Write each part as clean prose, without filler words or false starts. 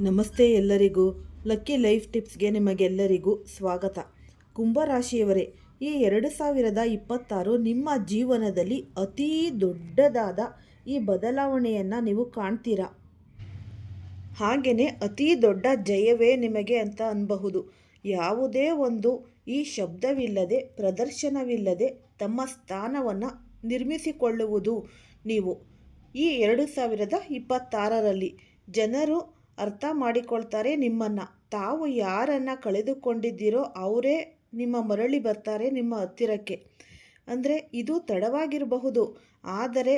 ನಮಸ್ತೆ ಎಲ್ಲರಿಗೂ. Lucky life ಟಿಪ್ಸ್ಗೆ ನಿಮಗೆಲ್ಲರಿಗೂ ಸ್ವಾಗತ. ಕುಂಭರಾಶಿಯವರೇ, ಈ 2026 ನಿಮ್ಮ ಜೀವನದಲ್ಲಿ ಅತೀ ದೊಡ್ಡದಾದ ಈ ಬದಲಾವಣೆಯನ್ನು ನೀವು ಕಾಣ್ತೀರಾ. ಹಾಗೆಯೇ ಅತೀ ದೊಡ್ಡ ಜಯವೇ ನಿಮಗೆ ಅಂತ ಅನ್ಬಹುದು. ಯಾವುದೇ ಒಂದು ಈ ಶಬ್ದವಿಲ್ಲದೆ, ಪ್ರದರ್ಶನವಿಲ್ಲದೆ ತಮ್ಮ ಸ್ಥಾನವನ್ನು ನಿರ್ಮಿಸಿಕೊಳ್ಳುವುದು ನೀವು ಈ 2026ರಲ್ಲಿ. ಜನರು ಅರ್ಥ ಮಾಡಿಕೊಳ್ತಾರೆ ನಿಮ್ಮನ್ನು. ತಾವು ಯಾರನ್ನು ಕಳೆದುಕೊಂಡಿದ್ದೀರೋ ಅವರೇ ನಿಮ್ಮ ಮರಳಿ ಬರ್ತಾರೆ ನಿಮ್ಮ ಹತ್ತಿರಕ್ಕೆ. ಅಂದರೆ ಇದು ತಡವಾಗಿರಬಹುದು, ಆದರೆ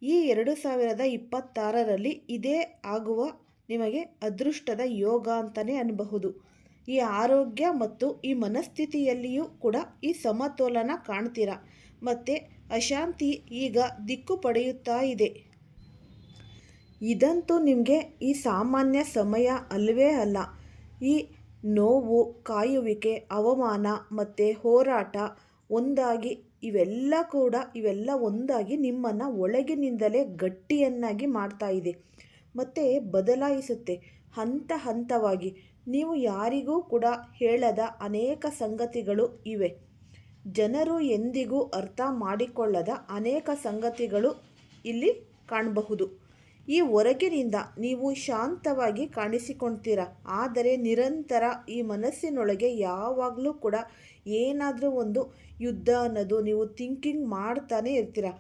ಈ 2026ರಲ್ಲಿ ಇದೇ ಆಗುವ ನಿಮಗೆ ಅದೃಷ್ಟದ ಯೋಗ ಅಂತಲೇ ಅನ್ನಬಹುದು. ಈ ಆರೋಗ್ಯ ಮತ್ತು ಈ ಮನಸ್ಥಿತಿಯಲ್ಲಿಯೂ ಕೂಡ ಈ ಸಮತೋಲನ ಕಾಣ್ತೀರಾ. ಮತ್ತು ಅಶಾಂತಿ ಈಗ ದಿಕ್ಕು ಪಡೆಯುತ್ತಾ ಇದೆ. ಇದಂತೂ ನಿಮಗೆ ಈ ಸಾಮಾನ್ಯ ಸಮಯ ಅಲ್ಲವೇ ಅಲ್ಲ. ಈ ನೋವು, ಕಾಯುವಿಕೆ, ಅವಮಾನ ಮತ್ತು ಹೋರಾಟ ಒಂದಾಗಿ ಇವೆಲ್ಲ ಒಂದಾಗಿ ನಿಮ್ಮನ್ನು ಒಳಗಿನಿಂದಲೇ ಗಟ್ಟಿಯನ್ನಾಗಿ ಮಾಡ್ತಾ ಇದೆ ಮತ್ತು ಬದಲಾಯಿಸುತ್ತೆ ಹಂತ ಹಂತವಾಗಿ. ನೀವು ಯಾರಿಗೂ ಕೂಡ ಹೇಳದ ಅನೇಕ ಸಂಗತಿಗಳು ಇವೆ. ಜನರು ಎಂದಿಗೂ ಅರ್ಥ ಮಾಡಿಕೊಳ್ಳದ ಅನೇಕ ಸಂಗತಿಗಳು ಇಲ್ಲಿ ಕಾಣಬಹುದು. ಈ ಹೊರಗಿನಿಂದ ನೀವು ಶಾಂತವಾಗಿ ಕಾಣಿಸಿಕೊಳ್ತೀರಾ, ಆದರೆ ನಿರಂತರ ಈ ಮನಸ್ಸಿನೊಳಗೆ ಯಾವಾಗಲೂ ಕೂಡ ಏನಾದರೂ ಒಂದು ಯುದ್ಧ ಅನ್ನೋದು ನೀವು ಥಿಂಕಿಂಗ್ ಮಾಡ್ತಾನೆ ಇರ್ತೀರ.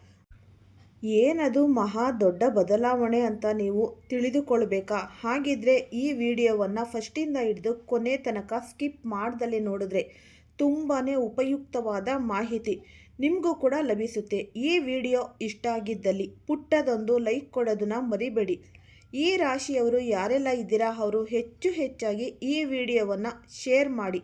ಏನದು ಮಹಾ ದೊಡ್ಡ ಬದಲಾವಣೆ ಅಂತ ನೀವು ತಿಳಿದುಕೊಳ್ಬೇಕಾ? ಹಾಗಿದ್ರೆ ಈ ವಿಡಿಯೋವನ್ನು ಫಸ್ಟಿಂದ ಹಿಡಿದು ಕೊನೆ ತನಕ ಸ್ಕಿಪ್ ಮಾಡ್ದಲೇ ನೋಡಿದ್ರೆ ತುಂಬಾ ಉಪಯುಕ್ತವಾದ ಮಾಹಿತಿ ನಿಮಗೂ ಕೂಡ ಲಭಿಸುತ್ತೆ. ಈ ವಿಡಿಯೋ ಇಷ್ಟ ಆಗಿದ್ದಲ್ಲಿ ಪುಟ್ಟದೊಂದು ಲೈಕ್ ಕೊಡೋದನ್ನ ಮರಿಬೇಡಿ. ಈ ರಾಶಿಯವರು ಯಾರೆಲ್ಲ ಇದ್ದೀರಾ ಅವರು ಹೆಚ್ಚಾಗಿ ಈ ವಿಡಿಯೋವನ್ನು ಶೇರ್ ಮಾಡಿ.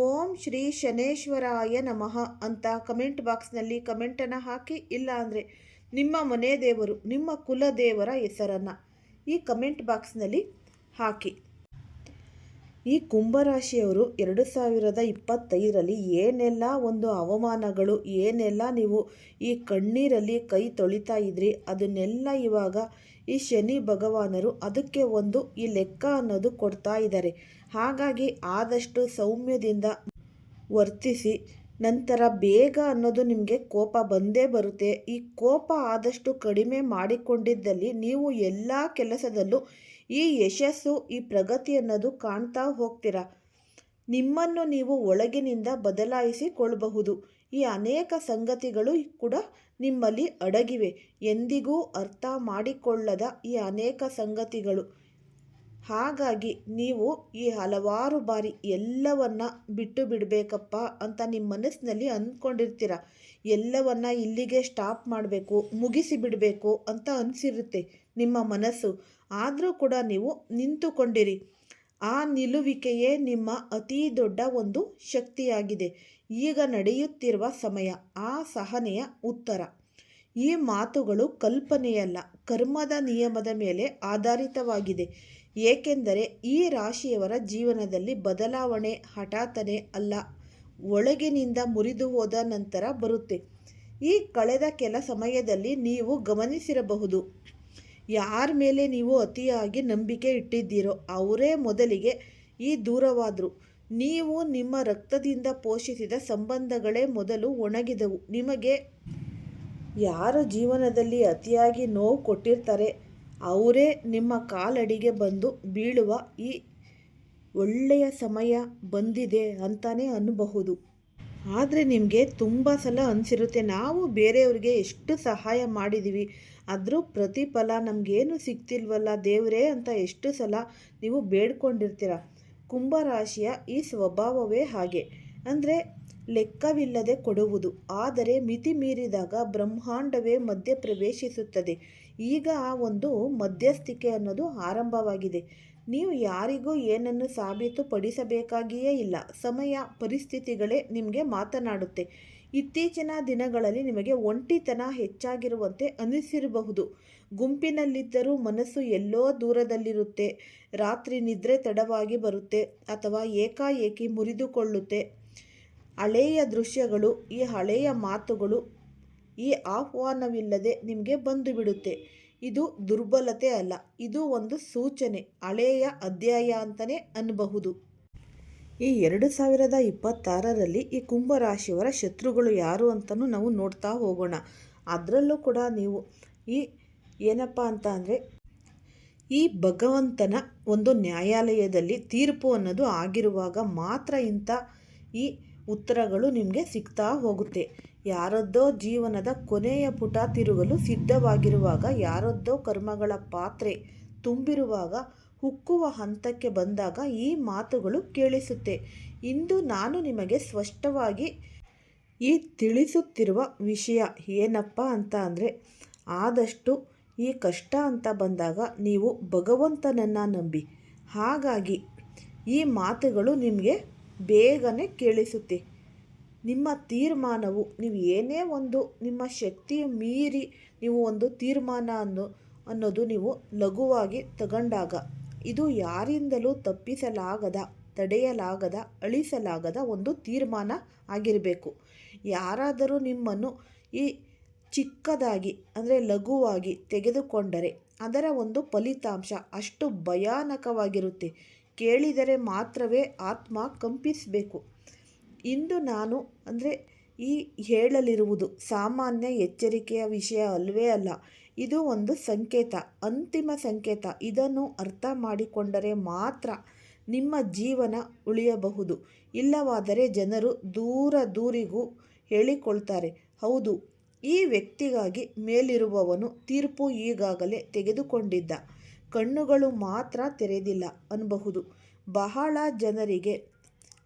ಓಂ ಶ್ರೀ ಶನೇಶ್ವರಾಯ ನಮಃ ಅಂತ ಕಮೆಂಟ್ ಬಾಕ್ಸ್ನಲ್ಲಿ ಕಮೆಂಟನ್ನು ಹಾಕಿ. ಇಲ್ಲ ಅಂದರೆ ನಿಮ್ಮ ಮನೆ ದೇವರು, ನಿಮ್ಮ ಕುಲದೇವರ ಹೆಸರನ್ನು ಈ ಕಮೆಂಟ್ ಬಾಕ್ಸ್ನಲ್ಲಿ ಹಾಕಿ. ಈ ಕುಂಭರಾಶಿಯವರು 2025ರಲ್ಲಿ ಏನೆಲ್ಲ ಒಂದು ಅವಮಾನಗಳು, ಏನೆಲ್ಲ ನೀವು ಈ ಕಣ್ಣೀರಲ್ಲಿ ಕೈ ತೊಳಿತಾ ಇದ್ರಿ, ಅದನ್ನೆಲ್ಲ ಇವಾಗ ಈ ಶನಿ ಭಗವಾನರು ಅದಕ್ಕೆ ಒಂದು ಈ ಲೆಕ್ಕ ಅನ್ನೋದು ಕೊಡ್ತಾ ಇದ್ದಾರೆ. ಹಾಗಾಗಿ ಆದಷ್ಟು ಸೌಮ್ಯದಿಂದ ವರ್ತಿಸಿ. ನಂತರ ಬೇಗ ಅನ್ನೋದು ನಿಮಗೆ ಕೋಪ ಬಂದೇ ಬರುತ್ತೆ. ಈ ಕೋಪ ಆದಷ್ಟು ಕಡಿಮೆ ಮಾಡಿಕೊಂಡಿದ್ದಲ್ಲಿ ನೀವು ಎಲ್ಲ ಕೆಲಸದಲ್ಲೂ ಈ ಯಶಸ್ಸು, ಈ ಪ್ರಗತಿ ಅನ್ನೋದು ಕಾಣ್ತಾ ಹೋಗ್ತೀರಾ. ನಿಮ್ಮನ್ನು ನೀವು ಒಳಗಿನಿಂದ ಬದಲಾಯಿಸಿಕೊಳ್ಳಬಹುದು. ಈ ಅನೇಕ ಸಂಗತಿಗಳು ಕೂಡ ನಿಮ್ಮಲ್ಲಿ ಅಡಗಿವೆ, ಎಂದಿಗೂ ಅರ್ಥ ಮಾಡಿಕೊಳ್ಳದ ಈ ಅನೇಕ ಸಂಗತಿಗಳು. ಹಾಗಾಗಿ ನೀವು ಈ ಹಲವಾರು ಬಾರಿ ಎಲ್ಲವನ್ನ ಬಿಟ್ಟು ಬಿಡಬೇಕಪ್ಪ ಅಂತ ನಿಮ್ಮ ಮನಸ್ಸಿನಲ್ಲಿ ಅಂದ್ಕೊಂಡಿರ್ತೀರ. ಎಲ್ಲವನ್ನ ಇಲ್ಲಿಗೆ ಸ್ಟಾಪ್ ಮಾಡಬೇಕು, ಮುಗಿಸಿ ಬಿಡಬೇಕು ಅಂತ ಅನಿಸಿರುತ್ತೆ ನಿಮ್ಮ ಮನಸ್ಸು. ಆದರೂ ಕೂಡ ನೀವು ನಿಂತುಕೊಂಡಿರಿ. ಆ ನಿಲ್ಲುವಿಕೆಯೇ ನಿಮ್ಮ ಅತೀ ದೊಡ್ಡ ಒಂದು ಶಕ್ತಿಯಾಗಿದೆ. ಈಗ ನಡೆಯುತ್ತಿರುವ ಸಮಯ ಆ ಸಹನೆಯ ಉತ್ತರ. ಈ ಮಾತುಗಳು ಕಲ್ಪನೆಯಲ್ಲ, ಕರ್ಮದ ನಿಯಮದ ಮೇಲೆ ಆಧಾರಿತವಾಗಿದೆ. ಏಕೆಂದರೆ ಈ ರಾಶಿಯವರ ಜೀವನದಲ್ಲಿ ಬದಲಾವಣೆ ಹಠಾತ್ತನೆ ಅಲ್ಲ, ಒಳಗಿನಿಂದ ಮುರಿದು ಹೋದ ನಂತರ ಬರುತ್ತೆ. ಈ ಕಳೆದ ಕೆಲ ಸಮಯದಲ್ಲಿ ನೀವು ಗಮನಿಸಿರಬಹುದು, ಯಾರ ಮೇಲೆ ನೀವು ಅತಿಯಾಗಿ ನಂಬಿಕೆ ಇಟ್ಟಿದ್ದೀರೋ ಅವರೇ ಮೊದಲಿಗೆ ಈ ದೂರವಾದರು. ನೀವು ನಿಮ್ಮ ರಕ್ತದಿಂದ ಪೋಷಿಸಿದ ಸಂಬಂಧಗಳೇ ಮೊದಲು ಒಣಗಿದವು. ನಿಮಗೆ ಯಾರು ಜೀವನದಲ್ಲಿ ಅತಿಯಾಗಿ ನೋವು ಕೊಟ್ಟಿರ್ತಾರೆ ಅವರೇ ನಿಮ್ಮ ಕಾಲಡಿಗೆ ಬಂದು ಬೀಳುವ ಈ ಒಳ್ಳೆಯ ಸಮಯ ಬಂದಿದೆ ಅಂತಲೇ ಅನ್ನಬಹುದು. ಆದರೆ ನಿಮಗೆ ತುಂಬ ಸಲ ಅನಿಸಿರುತ್ತೆ, ನಾವು ಬೇರೆಯವ್ರಿಗೆ ಎಷ್ಟು ಸಹಾಯ ಮಾಡಿದ್ದೀವಿ, ಆದರೂ ಪ್ರತಿಫಲ ನಮಗೇನು ಸಿಗ್ತಿಲ್ವಲ್ಲ ದೇವರೇ ಅಂತ ಎಷ್ಟು ಸಲ ನೀವು ಬೇಡ್ಕೊಂಡಿರ್ತೀರ. ಕುಂಭರಾಶಿಯ ಈ ಸ್ವಭಾವವೇ ಹಾಗೆ. ಅಂದರೆ ಲೆಕ್ಕವಿಲ್ಲದೆ ಕೊಡುವುದು, ಆದರೆ ಮಿತಿ ಮೀರಿದಾಗ ಬ್ರಹ್ಮಾಂಡವೇ ಮಧ್ಯ ಪ್ರವೇಶಿಸುತ್ತದೆ. ಈಗ ಆ ಒಂದು ಮಧ್ಯಸ್ಥಿಕೆ ಅನ್ನೋದು ಆರಂಭವಾಗಿದೆ. ನೀವು ಯಾರಿಗೂ ಏನನ್ನು ಸಾಬೀತುಪಡಿಸಬೇಕಾಗಿಯೇ ಇಲ್ಲ. ಸಮಯ, ಪರಿಸ್ಥಿತಿಗಳೇ ನಿಮಗೆ ಮಾತನಾಡುತ್ತೆ. ಇತ್ತೀಚಿನ ದಿನಗಳಲ್ಲಿ ನಿಮಗೆ ಒಂಟಿತನ ಹೆಚ್ಚಾಗಿರುವಂತೆ ಅನಿಸಿರಬಹುದು. ಗುಂಪಿನಲ್ಲಿದ್ದರೂ ಮನಸ್ಸು ಎಲ್ಲೋ ದೂರದಲ್ಲಿರುತ್ತೆ. ರಾತ್ರಿ ನಿದ್ರೆ ತಡವಾಗಿ ಬರುತ್ತೆ ಅಥವಾ ಏಕಾಏಕಿ ಮುರಿದುಕೊಳ್ಳುತ್ತೆ. ಹಳೆಯ ದೃಶ್ಯಗಳು, ಈ ಹಳೆಯ ಮಾತುಗಳು, ಈ ಆಹ್ವಾನವಿಲ್ಲದೆ ನಿಮಗೆ ಬಂದು ಬಿಡುತ್ತೆ. ಇದು ದುರ್ಬಲತೆ ಅಲ್ಲ, ಇದು ಒಂದು ಸೂಚನೆ, ಹಳೆಯ ಅಧ್ಯಾಯ ಅಂತಲೇ ಅನ್ನಬಹುದು. ಈ 2026ರಲ್ಲಿ ಈ ಕುಂಭರಾಶಿಯವರ ಶತ್ರುಗಳು ಯಾರು ಅಂತಲೂ ನಾವು ನೋಡ್ತಾ ಹೋಗೋಣ. ಅದರಲ್ಲೂ ಕೂಡ ನೀವು ಈ ಏನಪ್ಪ ಅಂತ ಅಂದರೆ ಈ ಭಗವಂತನ ಒಂದು ನ್ಯಾಯಾಲಯದಲ್ಲಿ ತೀರ್ಪು ಅನ್ನೋದು ಆಗಿರುವಾಗ ಮಾತ್ರ ಇಂಥ ಈ ಉತ್ತರಗಳು ನಿಮಗೆ ಸಿಗ್ತಾ ಹೋಗುತ್ತೆ. ಯಾರದ್ದೋ ಜೀವನದ ಕೊನೆಯ ಪುಟ ತಿರುಗಲು ಸಿದ್ಧವಾಗಿರುವಾಗ, ಯಾರದ್ದೋ ಕರ್ಮಗಳ ಪಾತ್ರೆ ತುಂಬಿರುವಾಗ, ಉಕ್ಕುವ ಹಂತಕ್ಕೆ ಬಂದಾಗ ಈ ಮಾತುಗಳು ಕೇಳಿಸುತ್ತೆ. ಇಂದು ನಾನು ನಿಮಗೆ ಸ್ಪಷ್ಟವಾಗಿ ಈ ತಿಳಿಸುತ್ತಿರುವ ವಿಷಯ ಏನಪ್ಪ ಅಂತ ಅಂದರೆ, ಆದಷ್ಟು ಈ ಕಷ್ಟ ಅಂತ ಬಂದಾಗ ನೀವು ಭಗವಂತನನ್ನು ನಂಬಿ. ಹಾಗಾಗಿ ಈ ಮಾತುಗಳು ನಿಮಗೆ ಬೇಗನೆ ಕೇಳಿಸುತ್ತೆ. ನಿಮ್ಮ ತೀರ್ಮಾನವು, ನೀವು ಏನೇ ಒಂದು ನಿಮ್ಮ ಶಕ್ತಿ ಮೀರಿ ನೀವು ಒಂದು ತೀರ್ಮಾನ ಅನ್ನೋದು ನೀವು ಲಘುವಾಗಿ ತಗೊಂಡಾಗ, ಇದು ಯಾರಿಂದಲೂ ತಪ್ಪಿಸಲಾಗದ, ತಡೆಯಲಾಗದ, ಅಳಿಸಲಾಗದ ಒಂದು ತೀರ್ಮಾನ ಆಗಿರಬೇಕು. ಯಾರಾದರೂ ನಿಮ್ಮನ್ನು ಈ ಚಿಕ್ಕದಾಗಿ ಅಂದರೆ ಲಘುವಾಗಿ ತೆಗೆದುಕೊಂಡರೆ ಅದರ ಒಂದು ಫಲಿತಾಂಶ ಅಷ್ಟು ಭಯಾನಕವಾಗಿರುತ್ತೆ. ಕೇಳಿದರೆ ಮಾತ್ರವೇ ಆತ್ಮ ಕಂಪಿಸಬೇಕು. ಇಂದು ನಾನು ಅಂದರೆ ಈ ಹೇಳಲಿರುವುದು ಸಾಮಾನ್ಯ ಎಚ್ಚರಿಕೆಯ ವಿಷಯ ಅಲ್ಲವೇ ಅಲ್ಲ. ಇದು ಒಂದು ಸಂಕೇತ, ಅಂತಿಮ ಸಂಕೇತ. ಇದನ್ನು ಅರ್ಥ ಮಾಡಿಕೊಂಡರೆ ಮಾತ್ರ ನಿಮ್ಮ ಜೀವನ ಉಳಿಯಬಹುದು. ಇಲ್ಲವಾದರೆ ಜನರು ದೂರಿಗೂ ಹೇಳಿಕೊಳ್ತಾರೆ, ಹೌದು, ಈ ವ್ಯಕ್ತಿಗಾಗಿ ಮೇಲಿರುವವನು ತೀರ್ಪು ಈಗಾಗಲೇ ತೆಗೆದುಕೊಂಡಿದ್ದ, ಕಣ್ಣುಗಳು ಮಾತ್ರ ತೆರೆದಿಲ್ಲ ಅನ್ನಬಹುದು. ಬಹಳ ಜನರಿಗೆ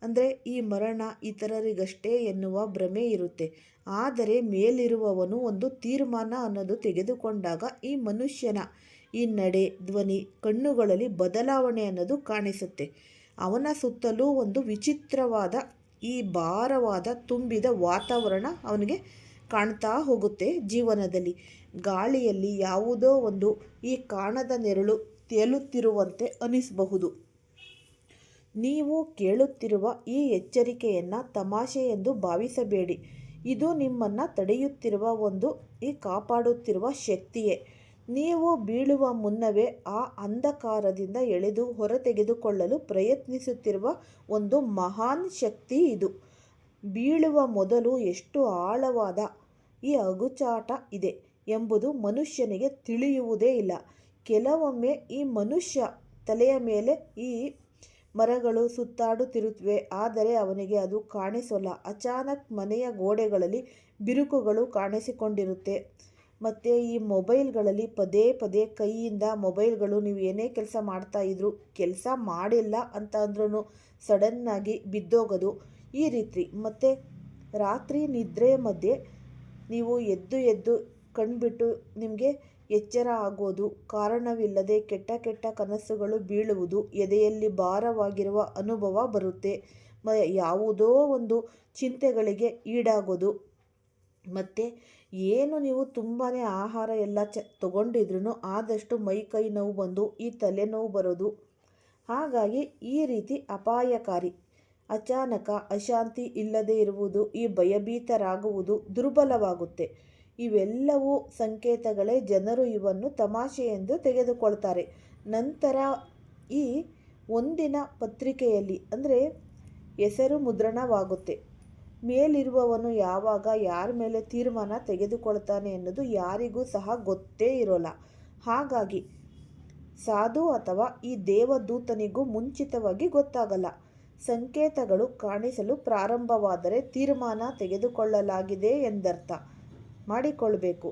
ಅಂದರೆ ಈ ಮರಣ ಇತರರಿಗಷ್ಟೇ ಎನ್ನುವ ಭ್ರಮೆ ಇರುತ್ತೆ. ಆದರೆ ಮೇಲಿರುವವನು ಒಂದು ತೀರ್ಮಾನ ಅನ್ನೋದು ತೆಗೆದುಕೊಂಡಾಗ ಈ ಮನುಷ್ಯನ ಈ ನಡೆ, ಧ್ವನಿ, ಕಣ್ಣುಗಳಲ್ಲಿ ಬದಲಾವಣೆ ಅನ್ನೋದು ಕಾಣಿಸುತ್ತೆ. ಅವನ ಸುತ್ತಲೂ ಒಂದು ವಿಚಿತ್ರವಾದ ಈ ಭಾರವಾದ ತುಂಬಿದ ವಾತಾವರಣ ಅವನಿಗೆ ಕಾಣ್ತಾ ಹೋಗುತ್ತೆ. ಜೀವನದಲ್ಲಿ ಗಾಳಿಯಲ್ಲಿ ಯಾವುದೋ ಒಂದು ಈ ಕಾಣದ ನೆರಳು ತೇಲುತ್ತಿರುವಂತೆ ಅನಿಸಬಹುದು. ನೀವು ಕೇಳುತ್ತಿರುವ ಈ ಎಚ್ಚರಿಕೆಯನ್ನು ತಮಾಷೆ ಎಂದು ಭಾವಿಸಬೇಡಿ. ಇದು ನಿಮ್ಮನ್ನು ತಡೆಯುತ್ತಿರುವ ಒಂದು ಈ ಕಾಪಾಡುತ್ತಿರುವ ಶಕ್ತಿಯೇ. ನೀವು ಬೀಳುವ ಮುನ್ನವೇ ಆ ಅಂಧಕಾರದಿಂದ ಎಳೆದು ಹೊರತೆಗೆದುಕೊಳ್ಳಲು ಪ್ರಯತ್ನಿಸುತ್ತಿರುವ ಒಂದು ಮಹಾನ್ ಶಕ್ತಿ ಇದು. ಬೀಳುವ ಮೊದಲು ಎಷ್ಟು ಆಳವಾದ ಈ ಅಗುಚಾಟ ಇದೆ ಎಂಬುದು ಮನುಷ್ಯನಿಗೆ ತಿಳಿಯುವುದೇ ಇಲ್ಲ. ಕೆಲವೊಮ್ಮೆ ಈ ಮನುಷ್ಯ ತಲೆಯ ಮೇಲೆ ಈ ಮರಗಳು ಸುತ್ತಾಡುತ್ತಿರುತ್ತವೆ, ಆದರೆ ಅವನಿಗೆ ಅದು ಕಾಣಿಸೋಲ್ಲ. ಅಚಾನಕ್ ಮನೆಯ ಗೋಡೆಗಳಲ್ಲಿ ಬಿರುಕುಗಳು ಕಾಣಿಸಿಕೊಂಡಿರುತ್ತೆ. ಮತ್ತು ಈ ಮೊಬೈಲ್ಗಳಲ್ಲಿ ಪದೇ ಪದೇ ಕೈಯಿಂದ ಮೊಬೈಲ್ಗಳು, ನೀವು ಏನೇ ಕೆಲಸ ಮಾಡ್ತಾಯಿದ್ರು ಕೆಲಸ ಮಾಡಿಲ್ಲ ಅಂತ ಅಂದ್ರೂ ಸಡನ್ನಾಗಿ ಬಿದ್ದೋಗೋದು, ಈ ರೀತಿ. ಮತ್ತು ರಾತ್ರಿ ನಿದ್ರೆ ಮಧ್ಯೆ ನೀವು ಎದ್ದು ಕಣ್ಬಿಟ್ಟು ನಿಮಗೆ ಎಚ್ಚರ ಆಗೋದು, ಕಾರಣವಿಲ್ಲದೆ ಕೆಟ್ಟ ಕನಸುಗಳು ಬೀಳುವುದು, ಎದೆಯಲ್ಲಿ ಭಾರವಾಗಿರುವ ಅನುಭವ ಬರುತ್ತೆ, ಯಾವುದೋ ಒಂದು ಚಿಂತೆಗಳಿಗೆ ಈಡಾಗೋದು. ಮತ್ತು ಏನು ನೀವು ತುಂಬಾ ಆಹಾರ ಎಲ್ಲ ತಗೊಂಡಿದ್ರೂ ಆದಷ್ಟು ಮೈಕೈ ನೋವು ಬಂದು ಈ ತಲೆನೋವು ಬರೋದು. ಹಾಗಾಗಿ ಈ ರೀತಿ ಅಪಾಯಕಾರಿ, ಅಚಾನಕ ಅಶಾಂತಿ ಇಲ್ಲದೆ ಇರುವುದು, ಈ ಭಯಭೀತರಾಗುವುದು, ದುರ್ಬಲವಾಗುತ್ತೆ. ಇವೆಲ್ಲವೂ ಸಂಕೇತಗಳೇ. ಜನರು ಇವನ್ನು ತಮಾಷೆ ಎಂದು ತೆಗೆದುಕೊಳ್ತಾರೆ. ನಂತರ ಈ ಒಂದಿನ ಪತ್ರಿಕೆಯಲ್ಲಿ ಅಂದರೆ ಹೆಸರು ಮುದ್ರಣವಾಗುತ್ತೆ. ಮೇಲಿರುವವನು ಯಾವಾಗ ಯಾರ ಮೇಲೆ ತೀರ್ಮಾನ ತೆಗೆದುಕೊಳ್ತಾನೆ ಅನ್ನೋದು ಯಾರಿಗೂ ಸಹ ಗೊತ್ತೇ ಇರೋಲ್ಲ. ಹಾಗಾಗಿ ಸಾಧು ಅಥವಾ ಈ ದೇವದೂತನಿಗೂ ಮುಂಚಿತವಾಗಿ ಗೊತ್ತಾಗಲ್ಲ. ಸಂಕೇತಗಳು ಕಾಣಿಸಲು ಪ್ರಾರಂಭವಾದರೆ ತೀರ್ಮಾನ ತೆಗೆದುಕೊಳ್ಳಲಾಗಿದೆ ಎಂದರ್ಥ ಮಾಡಿಕೊಳ್ಬೇಕು.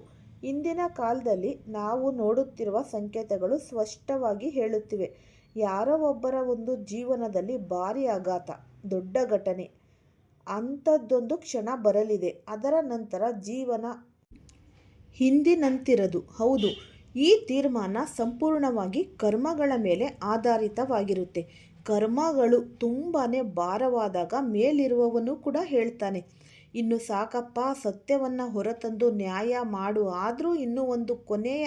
ಇಂದಿನ ಕಾಲದಲ್ಲಿ ನಾವು ನೋಡುತ್ತಿರುವ ಸಂಕೇತಗಳು ಸ್ಪಷ್ಟವಾಗಿ ಹೇಳುತ್ತಿವೆ, ಯಾರೋ ಒಬ್ಬರ ಒಂದು ಜೀವನದಲ್ಲಿ ಭಾರಿ ಆಘಾತ, ದೊಡ್ಡ ಘಟನೆ, ಅಂಥದ್ದೊಂದು ಕ್ಷಣ ಬರಲಿದೆ. ಅದರ ನಂತರ ಜೀವನ ಹಿಂದಿನಂತಿರದು. ಹೌದು, ಈ ತೀರ್ಮಾನ ಸಂಪೂರ್ಣವಾಗಿ ಕರ್ಮಗಳ ಮೇಲೆ ಆಧಾರಿತವಾಗಿರುತ್ತೆ. ಕರ್ಮಗಳು ತುಂಬಾ ಭಾರವಾದಾಗ ಮೇಲಿರುವವನು ಕೂಡ ಹೇಳ್ತಾನೆ, ಇನ್ನು ಸಾಕಪ್ಪ, ಸತ್ಯವನ್ನು ಹೊರತಂದು ನ್ಯಾಯ ಮಾಡು. ಆದರೂ ಇನ್ನೂ ಒಂದು ಕೊನೆಯ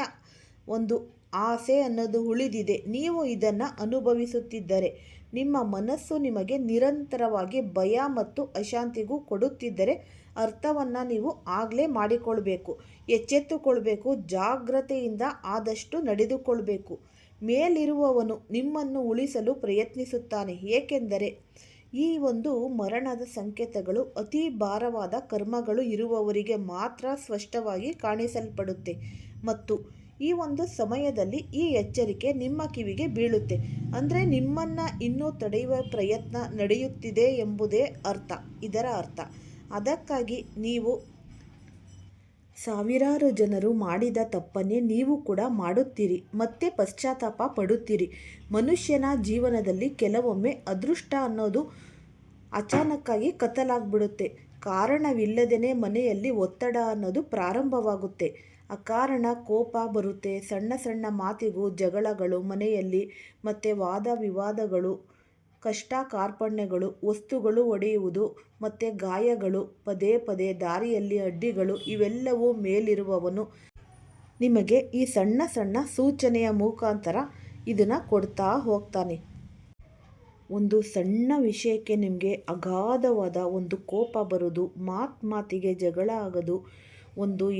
ಒಂದು ಆಸೆ ಅನ್ನೋದು ಉಳಿದಿದೆ, ನೀವು ಇದನ್ನು ಅನುಭವಿಸುತ್ತಿದ್ದರೆ, ನಿಮ್ಮ ಮನಸ್ಸು ನಿಮಗೆ ನಿರಂತರವಾಗಿ ಭಯ ಮತ್ತು ಅಶಾಂತಿಗೂ ಕೊಡುತ್ತಿದ್ದರೆ ಅರ್ಥವನ್ನು ನೀವು ಆಗಲೇ ಮಾಡಿಕೊಳ್ಬೇಕು. ಎಚ್ಚೆತ್ತುಕೊಳ್ಬೇಕು, ಜಾಗ್ರತೆಯಿಂದ ಆದಷ್ಟು ನಡೆದುಕೊಳ್ಬೇಕು. ಮೇಲಿರುವವನು ನಿಮ್ಮನ್ನು ಉಳಿಸಲು ಪ್ರಯತ್ನಿಸುತ್ತಾನೆ, ಏಕೆಂದರೆ ಈ ಒಂದು ಮರಣದ ಸಂಕೇತಗಳು ಅತಿ ಭಾರವಾದ ಕರ್ಮಗಳು ಇರುವವರಿಗೆ ಮಾತ್ರ ಸ್ಪಷ್ಟವಾಗಿ ಕಾಣಿಸಲ್ಪಡುತ್ತೆ ಮತ್ತು ಈ ಒಂದು ಸಮಯದಲ್ಲಿ ಈ ಎಚ್ಚರಿಕೆ ನಿಮ್ಮ ಕಿವಿಗೆ ಬೀಳುತ್ತೆ. ಅಂದರೆ ನಿಮ್ಮನ್ನು ಇನ್ನೂ ತಡೆಯುವ ಪ್ರಯತ್ನ ನಡೆಯುತ್ತಿದೆ ಎಂಬುದೇ ಇದರ ಅರ್ಥ. ಅದಕ್ಕಾಗಿ ನೀವು ಸಾವಿರಾರು ಜನರು ಮಾಡಿದ ತಪ್ಪನ್ನೇ ನೀವು ಕೂಡ ಮಾಡುತ್ತೀರಿ, ಮತ್ತೆ ಪಶ್ಚಾತ್ತಾಪ ಪಡುತ್ತೀರಿ. ಮನುಷ್ಯನ ಜೀವನದಲ್ಲಿ ಕೆಲವೊಮ್ಮೆ ಅದೃಷ್ಟ ಅನ್ನೋದು ಅಚಾನಕ್ಕಾಗಿ ಕತ್ತಲಾಗ್ಬಿಡುತ್ತೆ. ಕಾರಣವಿಲ್ಲದೇ ಮನೆಯಲ್ಲಿ ಒತ್ತಡ ಅನ್ನೋದು ಪ್ರಾರಂಭವಾಗುತ್ತೆ. ಅಕಾರಣ ಕೋಪ ಬರುತ್ತೆ. ಸಣ್ಣ ಸಣ್ಣ ಮಾತಿಗೂ ಜಗಳಗಳು ಮನೆಯಲ್ಲಿ, ಮತ್ತು ವಾದ ವಿವಾದಗಳು, ಕಷ್ಟ ಕಾರ್ಪಣ್ಯಗಳು, ವಸ್ತುಗಳು ಒಡೆಯುವುದು ಮತ್ತು ಗಾಯಗಳು, ಪದೇ ಪದೇ ದಾರಿಯಲ್ಲಿ ಅಡ್ಡಿಗಳು, ಇವೆಲ್ಲವೂ ಮೇಲಿರುವವನು ನಿಮಗೆ ಈ ಸಣ್ಣ ಸಣ್ಣ ಸೂಚನೆಯ ಮುಖಾಂತರ ಇದನ್ನು ಕೊಡ್ತಾ ಹೋಗ್ತಾನೆ. ಒಂದು ಸಣ್ಣ ವಿಷಯಕ್ಕೆ ನಿಮಗೆ ಅಗಾಧವಾದ ಒಂದು ಕೋಪ ಬರೋದು, ಮಾತಿಗೆ ಜಗಳ ಆಗೋದು,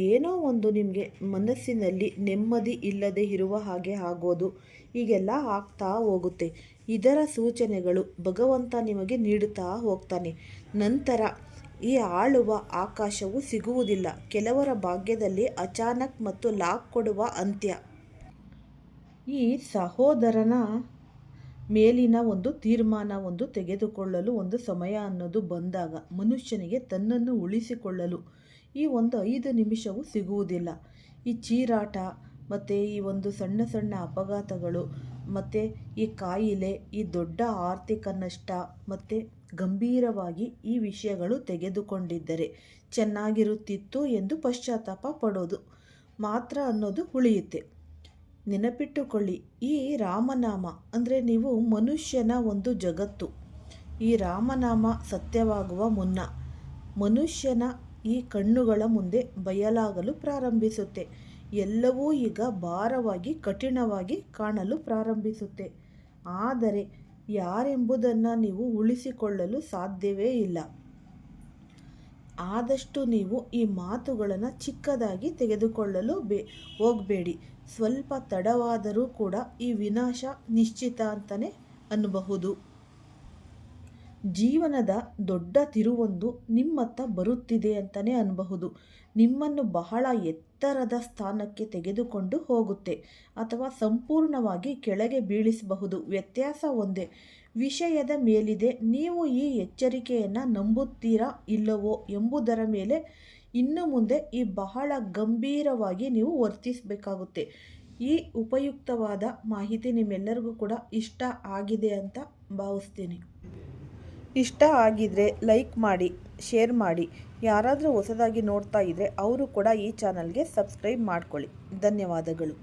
ಏನೋ ಒಂದು ನಿಮಗೆ ಮನಸ್ಸಿನಲ್ಲಿ ನೆಮ್ಮದಿ ಇಲ್ಲದೆ ಇರುವ ಹಾಗೆ ಆಗೋದು, ಹೀಗೆಲ್ಲ ಆಗ್ತಾ ಹೋಗುತ್ತೆ. ಇದರ ಸೂಚನೆಗಳು ಭಗವಂತ ನಿಮಗೆ ನೀಡುತ್ತಾ ಹೋಗ್ತಾನೆ. ನಂತರ ಈ ಆಳುವ ಆಕಾಶವು ಸಿಗುವುದಿಲ್ಲ. ಕೆಲವರ ಭಾಗ್ಯದಲ್ಲಿ ಅಚಾನಕ್ ಮತ್ತು ಲಾಕ್ ಕೊಡುವ ಅಂತ್ಯ. ಈ ಸಹೋದರನ ಮೇಲಿನ ಒಂದು ತೀರ್ಮಾನ ತೆಗೆದುಕೊಳ್ಳಲು ಒಂದು ಸಮಯ ಅನ್ನೋದು ಬಂದಾಗ ಮನುಷ್ಯನಿಗೆ ತನ್ನನ್ನು ಉಳಿಸಿಕೊಳ್ಳಲು ಈ 5 ನಿಮಿಷವೂ ಸಿಗುವುದಿಲ್ಲ. ಈ ಚೀರಾಟ ಮತ್ತು ಈ ಸಣ್ಣ ಸಣ್ಣ ಅಪಘಾತಗಳು ಮತ್ತು ಈ ಕಾಯಿಲೆ, ಈ ದೊಡ್ಡ ಆರ್ಥಿಕ ನಷ್ಟ ಮತ್ತು ಗಂಭೀರವಾಗಿ ಈ ವಿಷಯಗಳು ತೆಗೆದುಕೊಂಡಿದ್ದರೆ ಚೆನ್ನಾಗಿರುತ್ತಿತ್ತು ಎಂದು ಪಶ್ಚಾತ್ತಾಪ ಪಡೋದು ಮಾತ್ರ ಅನ್ನೋದು ಉಳಿಯುತ್ತೆ. ನೆನಪಿಟ್ಟುಕೊಳ್ಳಿ, ಈ ರಾಮನಾಮ ಅಂದರೆ ನೀವು ಮನುಷ್ಯನ ಒಂದು ಜಗತ್ತು. ಈ ರಾಮನಾಮ ಸತ್ಯವಾಗುವ ಮುನ್ನ ಮನುಷ್ಯನ ಈ ಕಣ್ಣುಗಳ ಮುಂದೆ ಬಯಲಾಗಲು ಪ್ರಾರಂಭಿಸುತ್ತೆ. ಎಲ್ಲವೂ ಈಗ ಭಾರವಾಗಿ ಕಠಿಣವಾಗಿ ಕಾಣಲು ಪ್ರಾರಂಭಿಸುತ್ತೆ. ಆದರೆ ಯಾರೆಂಬುದನ್ನು ನೀವು ಉಳಿಸಿಕೊಳ್ಳಲು ಸಾಧ್ಯವೇ ಇಲ್ಲ. ಆದಷ್ಟು ನೀವು ಈ ಮಾತುಗಳನ್ನು ಚಿಕ್ಕದಾಗಿ ತೆಗೆದುಕೊಳ್ಳಲು ಹೋಗಬೇಡಿ. ಸ್ವಲ್ಪ ತಡವಾದರೂ ಕೂಡ ಈ ವಿನಾಶ ನಿಶ್ಚಿತ ಅಂತಲೇ ಅನ್ನಬಹುದು. ಜೀವನದ ದೊಡ್ಡ ತಿರುವೊಂದು ನಿಮ್ಮತ್ತ ಬರುತ್ತಿದೆ ಅಂತಲೇ ಅನ್ನಬಹುದು. ನಿಮ್ಮನ್ನು ಬಹಳ ಎತ್ತರದ ಸ್ಥಾನಕ್ಕೆ ತೆಗೆದುಕೊಂಡು ಹೋಗುತ್ತೆ ಅಥವಾ ಸಂಪೂರ್ಣವಾಗಿ ಕೆಳಗೆ ಬೀಳಿಸಬಹುದು. ವ್ಯತ್ಯಾಸ ಒಂದೇ, ವಿಷಯದ ಮೇಲಿದೆ. ನೀವು ಈ ಎಚ್ಚರಿಕೆಯನ್ನು ನಂಬುತ್ತೀರಾ ಇಲ್ಲವೋ ಎಂಬುದರ ಮೇಲೆ ಇನ್ನು ಮುಂದೆ ಈ ಬಹಳ ಗಂಭೀರವಾಗಿ ನೀವು ವರ್ತಿಸಬೇಕಾಗುತ್ತೆ. ಈ ಉಪಯುಕ್ತವಾದ ಮಾಹಿತಿ ನಿಮ್ಮೆಲ್ಲರಿಗೂ ಕೂಡ ಇಷ್ಟ ಆಗಿದೆ ಅಂತ ಭಾವಿಸ್ತೀನಿ. ಇಷ್ಟ ಆಗಿದ್ರೆ ಲೈಕ್ ಮಾಡಿ, ಶೇರ್ ಮಾಡಿ. ಯಾರಾದರೂ ಹೊಸದಾಗಿ ನೋಡ್ತಾ ಇದ್ದರೆ ಅವರು ಕೂಡ ಈ ಚಾನಲ್ಗೆ ಸಬ್ಸ್ಕ್ರೈಬ್ ಮಾಡ್ಕೊಳ್ಳಿ. ಧನ್ಯವಾದಗಳು.